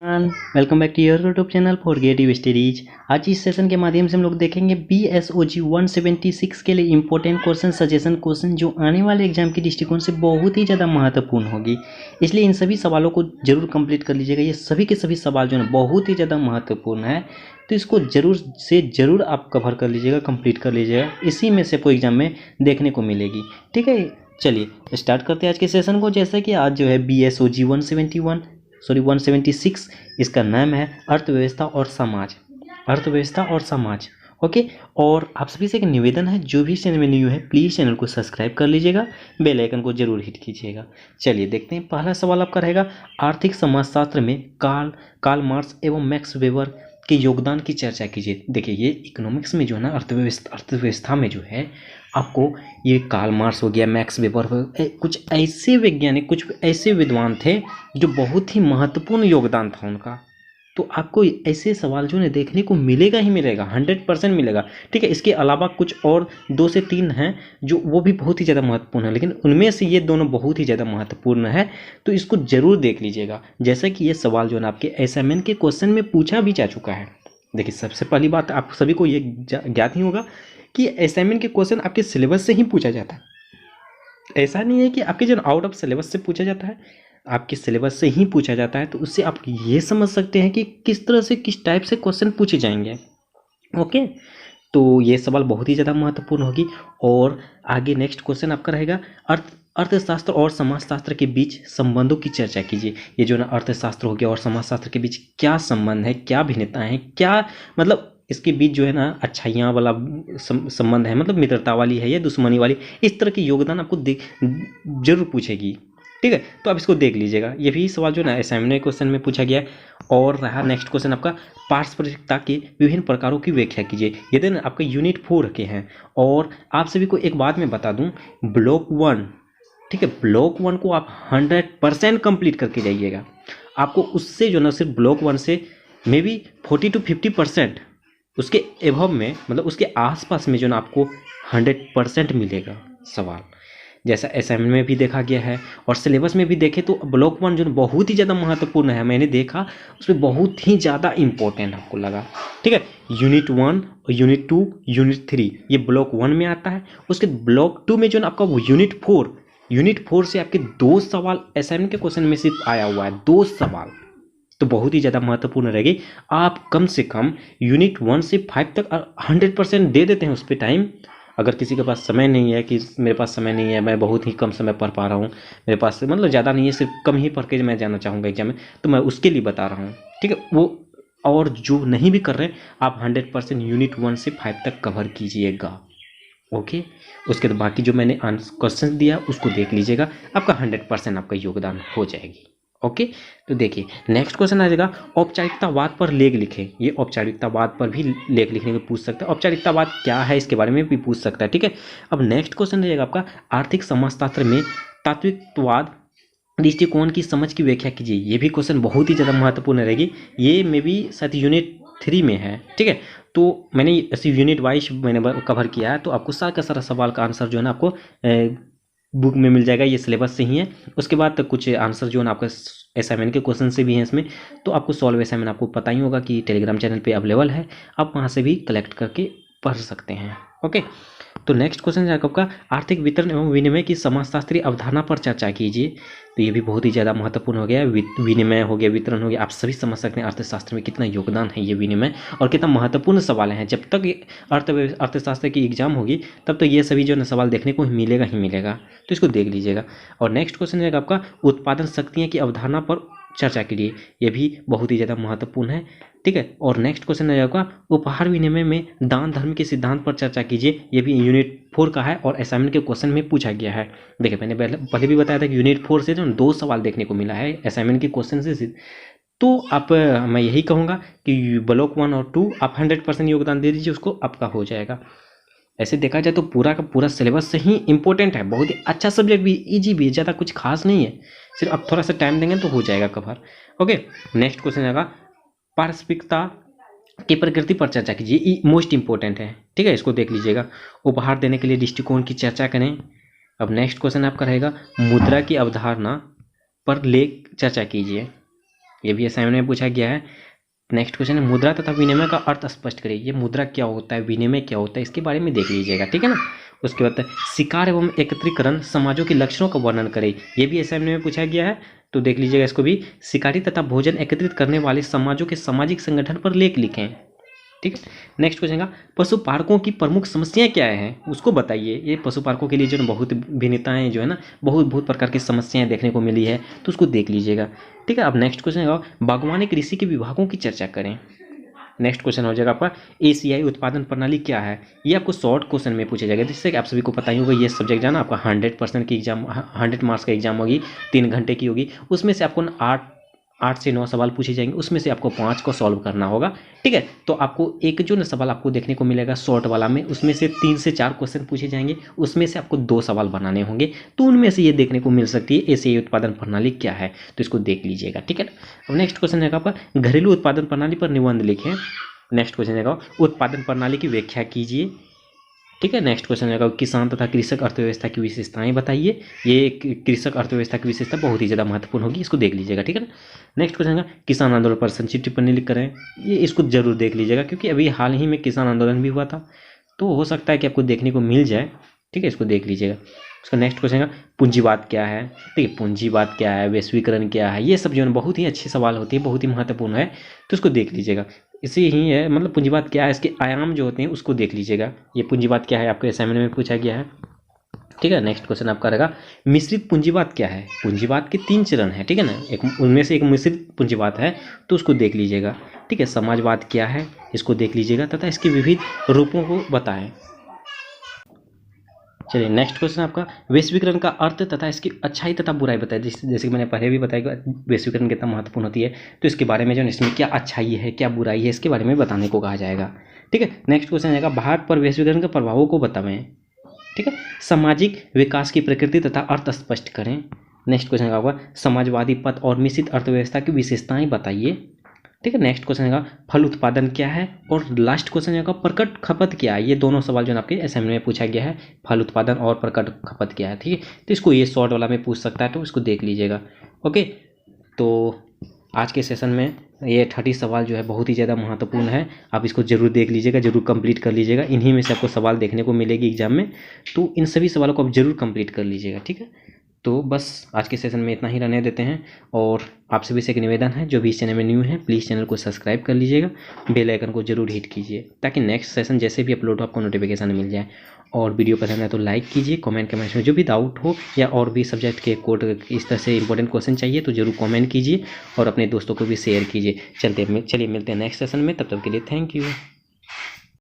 Welcome back to your YouTube channel for creative studies. आज इस session के माध्यम से हम लोग देखेंगे BSOG 176 के लिए इंपॉर्टेंट क्वेश्चन सजेशन क्वेश्चन जो आने वाले एग्जाम के दृष्टिकोण से बहुत ही ज़्यादा महत्वपूर्ण होगी। इसलिए इन सभी सवालों को जरूर कंप्लीट कर लीजिएगा। ये सभी के सभी सवाल जो है बहुत ही ज़्यादा महत्वपूर्ण है, तो इसको जरूर से जरूर आप कवर कर लीजिएगा, कंप्लीट कर लीजिएगा। इसी में से आपको एग्जाम में देखने को मिलेगी। ठीक है, चलिए स्टार्ट करते हैं आज के सेशन को। जैसे कि आज जो है BSOG 176 इसका नाम है अर्थव्यवस्था और समाज। अर्थव्यवस्था और समाज, ओके। और आप सभी से एक निवेदन है, जो भी चैनल में न्यू है प्लीज़ चैनल को सब्सक्राइब कर लीजिएगा, बेल आइकन को जरूर हिट कीजिएगा। चलिए देखते हैं, पहला सवाल आपका रहेगा आर्थिक समाजशास्त्र में कार्ल मार्क्स एवं मैक्स वेबर के योगदान की चर्चा कीजिए। देखिए, ये इकोनॉमिक्स में जो है ना, अर्थव्यवस्था में जो है आपको ये कार्ल मार्क्स हो गया, मैक्स वेबर हो, कुछ ऐसे वैज्ञानिक, कुछ ऐसे विद्वान थे जो बहुत ही महत्वपूर्ण योगदान था उनका। तो आपको ऐसे सवाल जो है देखने को मिलेगा ही मिलेगा, 100% मिलेगा। ठीक है, इसके अलावा कुछ और 2 से 3 हैं जो वो भी बहुत ही ज़्यादा महत्वपूर्ण है, लेकिन उनमें से ये दोनों बहुत ही ज़्यादा महत्वपूर्ण है, तो इसको जरूर देख लीजिएगा। जैसा कि ये सवाल जो है आपके असाइनमेंट के क्वेश्चन में पूछा भी जा चुका है। देखिए, सबसे पहली बात आप सभी को ये ज्ञात ही होगा कि असाइनमेंट के क्वेश्चन आपके सिलेबस से ही पूछा जाता है। ऐसा नहीं है कि आपके जो आउट ऑफ सिलेबस से पूछा जाता है, आपके सिलेबस से ही पूछा जाता है। तो उससे आप ये समझ सकते हैं कि किस तरह से, किस टाइप से क्वेश्चन पूछे जाएंगे। ओके, तो ये सवाल बहुत ही ज़्यादा महत्वपूर्ण होगी। और आगे नेक्स्ट क्वेश्चन आपका रहेगा अर्थशास्त्र और समाजशास्त्र के बीच संबंधों की चर्चा कीजिए। ये जो ना अर्थशास्त्र हो गया और समाजशास्त्र के बीच क्या संबंध है, क्या भिन्नताएं हैं, क्या मतलब इसके बीच जो है ना अच्छाइयाँ वाला संबंध है, मतलब मित्रता वाली है या दुश्मनी वाली, इस तरह की योगदान आपको जरूर पूछेगी। ठीक है, तो आप इसको देख लीजिएगा। ये भी सवाल जो है ना असाइनमेंट क्वेश्चन में पूछा गया है। और रहा नेक्स्ट क्वेश्चन आपका पारस्परिकता के विभिन्न प्रकारों की व्याख्या कीजिए। ये दिन आपका यूनिट 4 के हैं। और आप सभी को एक बात मैं बता दूं, ब्लॉक 1, ठीक है, ब्लॉक 1 को आप 100% कंप्लीट करके जाइएगा। आपको उससे जो ना सिर्फ ब्लॉक 1 से मे बी 40 to 50% उसके एभव में, मतलब उसके आसपास में जो ना आपको 100% मिलेगा सवाल, जैसा असाइनमेंट में भी देखा गया है और सिलेबस में भी देखें तो ब्लॉक 1 जो बहुत ही ज़्यादा महत्वपूर्ण है। मैंने देखा उसमें बहुत ही ज़्यादा इंपॉर्टेंट आपको लगा। ठीक है, यूनिट 1 और यूनिट 2, यूनिट 3 ये ब्लॉक 1 में आता है। उसके ब्लॉक 2 में जो आपका वो यूनिट 4 से आपके 2 सवाल असाइनमेंट के क्वेश्चन में सिर्फ आया हुआ है, 2 सवाल, तो बहुत ही ज़्यादा महत्वपूर्ण रहेगी। आप कम से कम यूनिट 1 से 5 तक 100% दे देते हैं उस पर टाइम। अगर किसी के पास समय नहीं है कि मेरे पास समय नहीं है, मैं बहुत ही कम समय पढ़ पा रहा हूँ, मेरे पास मतलब ज़्यादा नहीं है, सिर्फ कम ही पढ़ के मैं जाना चाहूँगा एग्जाम में, तो मैं उसके लिए बता रहा हूँ। ठीक है, वो और जो नहीं भी कर रहे आप 100% यूनिट 1 से 5 तक कवर कीजिएगा। ओके, उसके बाद बाकी जो मैंने क्वेश्चन दिया उसको देख लीजिएगा, आपका 100% आपका योगदान हो जाएगी। ओके, तो देखिए नेक्स्ट क्वेश्चन आ जाएगा औपचारिकतावाद पर लेख लिखें। ये औपचारिकतावाद पर भी लेख लिखने को पूछ सकता है। औपचारिकतावाद क्या है इसके बारे में भी पूछ सकता है। ठीक है, अब नेक्स्ट क्वेश्चन रहेगा आपका आर्थिक समाजशास्त्र में तात्विकवाद दृष्टिकोण की समझ की व्याख्या कीजिए। ये भी क्वेश्चन बहुत ही ज़्यादा महत्वपूर्ण रहेगी। ये मे भी शायद यूनिट 3 में है। ठीक है, तो मैंने ऐसे यूनिट वाइज मैंने कवर किया है, तो आपको सारा का सारा सवाल का आंसर जो है ना आपको बुक में मिल जाएगा, ये सिलेबस से ही है। उसके बाद तो कुछ आंसर जो है ना आपका असाइनमेंट के क्वेश्चन से भी हैं इसमें, तो आपको सॉल्व असाइनमेंट आपको पता ही होगा कि टेलीग्राम चैनल पे अवेलेबल है, आप वहाँ से भी कलेक्ट करके पढ़ सकते हैं। ओके, तो नेक्स्ट क्वेश्चन है आपका आर्थिक वितरण एवं विनिमय की समाजशास्त्रीय अवधारणा पर चर्चा कीजिए। तो ये भी बहुत ही ज़्यादा महत्वपूर्ण हो गया। विनिमय हो गया, वितरण हो गया, आप सभी समझ सकते हैं अर्थशास्त्र में कितना योगदान है ये विनिमय, और कितना महत्वपूर्ण सवाल है। जब तक अर्थशास्त्र की एग्जाम होगी तब तो ये सभी जो है सवाल देखने को मिलेगा ही मिलेगा, तो इसको देख लीजिएगा। और नेक्स्ट क्वेश्चन है आपका उत्पादन शक्तियाँ की अवधारणा पर चर्चा के लिए, ये भी बहुत ही ज़्यादा महत्वपूर्ण है। ठीक है, और नेक्स्ट क्वेश्चन है आपका उपहार विनिमय में दान धर्म के सिद्धांत पर चर्चा कीजिए। ये भी यूनिट 4 का है और असाइनमेंट के क्वेश्चन में पूछा गया है। देखिए, मैंने पहले भी बताया था कि यूनिट 4 से जो 2 सवाल देखने को मिला है असाइनमेंट के क्वेश्चन से। तो आप मैं यही कहूँगा कि ब्लॉक 1 और 2 आप 100% योगदान दे दीजिए, उसको आपका हो जाएगा। ऐसे देखा जाए तो पूरा का पूरा सिलेबस से ही इंपॉर्टेंट है, बहुत ही अच्छा सब्जेक्ट भी, इजी भी, ज़्यादा कुछ खास नहीं है, सिर्फ आप थोड़ा सा टाइम देंगे तो हो जाएगा कवर। ओके, नेक्स्ट क्वेश्चन आएगा पारस्परिकता की प्रकृति पर चर्चा कीजिए। ये मोस्ट इंपॉर्टेंट है। ठीक है, इसको देख लीजिएगा। उपहार देने के लिए दृष्टिकोण की चर्चा करें। अब नेक्स्ट क्वेश्चन आपका रहेगा मुद्रा की अवधारणा पर लेख चर्चा कीजिए। ये भी असाइनमेंट में पूछा गया है। नेक्स्ट क्वेश्चन है मुद्रा तथा विनिमय का अर्थ स्पष्ट करिए। ये मुद्रा क्या होता है, विनिमय क्या होता है, इसके बारे में देख लीजिएगा, ठीक है ना। उसके बाद शिकार एवं एकत्रीकरण समाजों के लक्षणों का वर्णन करें। ये भी असाइनमेंट में पूछा गया है, तो देख लीजिएगा इसको भी। शिकारी तथा भोजन एकत्रित करने वाले समाजों के सामाजिक संगठन पर लेख लिखें, ठीक है। नेक्स्ट क्वेश्चन का पशुपालकों की प्रमुख समस्याएं क्या है, उसको बताइए। ये पशुपालकों के लिए जो है बहुत भिन्नताएं जो है ना, बहुत प्रकार की समस्याएं देखने को मिली है, तो उसको देख लीजिएगा, ठीक है। अब नेक्स्ट क्वेश्चन है बागवानी कृषि के विभागों की चर्चा करें। नेक्स्ट क्वेश्चन हो जाएगा आपका एशियाई उत्पादन प्रणाली क्या है। ये आपको शॉर्ट क्वेश्चन में पूछा जाएगा, जिससे कि आप सभी को पता ही होगा ये सब्जेक्ट जाना आपका 100% की एग्जाम, 100 मार्क्स का एग्जाम होगी, 3 घंटे की होगी। उसमें से आपको 8 से 9 सवाल पूछे जाएंगे, उसमें से आपको 5 को सॉल्व करना होगा, ठीक है। तो आपको एक जो ना सवाल आपको देखने को मिलेगा शॉर्ट वाला में, उसमें से 3 से 4 क्वेश्चन पूछे जाएंगे, उसमें से आपको 2 सवाल बनाने होंगे। तो उनमें से ये देखने को मिल सकती है एशियाई उत्पादन प्रणाली क्या है, तो इसको देख लीजिएगा, ठीक है। अब नेक्स्ट क्वेश्चन है आपका घरेलू उत्पादन प्रणाली पर निबंध लिखें। नेक्स्ट क्वेश्चन है उत्पादन प्रणाली की व्याख्या कीजिए, ठीक है। नेक्स्ट क्वेश्चन है किसान तथा कृषक अर्थव्यवस्था की विशेषताएं बताइए। ये कृषक अर्थव्यवस्था की विशेषता बहुत ही ज़्यादा महत्वपूर्ण होगी, इसको देख लीजिएगा, ठीक है ना। नेक्स्ट क्वेश्चन है किसान आंदोलन पर संक्षिप्त टिप्पणी लिख करें। ये इसको जरूर देख लीजिएगा, क्योंकि अभी हाल ही में किसान आंदोलन भी हुआ था, तो हो सकता है कि आपको देखने को मिल जाए, ठीक है। इसको देख लीजिएगा। उसका नेक्स्ट क्वेश्चन है पूंजीवाद क्या है, ठीक है। पूंजीवाद क्या है, वैश्वीकरण क्या है, ये सब जो है बहुत ही अच्छे सवाल होते हैं, बहुत ही महत्वपूर्ण है, तो इसको देख लीजिएगा। इसी ही है, मतलब पूंजीवाद क्या है, इसके आयाम जो होते हैं उसको देख लीजिएगा। ये पूंजीवाद क्या है आपके असाइनमेंट में पूछा गया है, ठीक है। नेक्स्ट क्वेश्चन आपका रहेगा मिश्रित पूंजीवाद क्या है। पूंजीवाद के 3 चरण है, ठीक है ना, एक उनमें से एक मिश्रित पूंजीवाद है, तो उसको देख लीजिएगा, ठीक है। समाजवाद क्या है, इसको देख लीजिएगा तथा इसके विविध रूपों को बताएं। चलिए नेक्स्ट क्वेश्चन आपका वैश्वीकरण का अर्थ तथा इसकी अच्छाई तथा बुराई बताइए। जैसे कि मैंने पहले भी बताया कि वैश्वीकरण कितना महत्वपूर्ण होती है, तो इसके बारे में जो इसमें क्या अच्छाई है क्या बुराई है, इसके बारे में बताने को कहा जाएगा, ठीक है। नेक्स्ट क्वेश्चन आएगा भारत पर वैश्वीकरण के प्रभावों को बताएं, ठीक है। सामाजिक विकास की प्रकृति तथा अर्थ स्पष्ट करें। नेक्स्ट क्वेश्चन होगा समाजवादी पथ और मिश्रित अर्थव्यवस्था की विशेषताएं बताइए, ठीक है। नेक्स्ट क्वेश्चन है फल उत्पादन क्या है, और लास्ट क्वेश्चन है प्रकट खपत क्या है। ये दोनों सवाल जो आपके असाइनमेंट में पूछा गया है, फल उत्पादन और प्रकट खपत क्या है, ठीक है। तो इसको ये शॉर्ट वाला में पूछ सकता है, तो इसको देख लीजिएगा, ओके। तो आज के सेशन में ये 30 सवाल जो है बहुत ही ज़्यादा महत्वपूर्ण है, आप इसको जरूर देख लीजिएगा, जरूर कंप्लीट कर लीजिएगा। इन्हीं में से आपको सवाल देखने को मिलेगी एग्जाम में, तो इन सभी सवालों को आप जरूर कंप्लीट कर लीजिएगा, ठीक है। तो बस आज के सेशन में इतना ही रहने देते हैं, और आप सभी से एक निवेदन है, जो भी इस चैनल में न्यू है प्लीज़ चैनल को सब्सक्राइब कर लीजिएगा, बेल आइकन को जरूर हिट कीजिए, ताकि नेक्स्ट सेशन जैसे भी अपलोड हो आपको नोटिफिकेशन मिल जाए। और वीडियो पसंद है तो लाइक कीजिए, कमेंट में जो भी डाउट हो या और भी सब्जेक्ट के कोड इस तरह से इंपॉर्टेंट क्वेश्चन चाहिए तो जरूर कमेंट कीजिए, और अपने दोस्तों को भी शेयर कीजिए। चलिए मिलते हैं नेक्स्ट सेशन में, तब तक के लिए थैंक यू।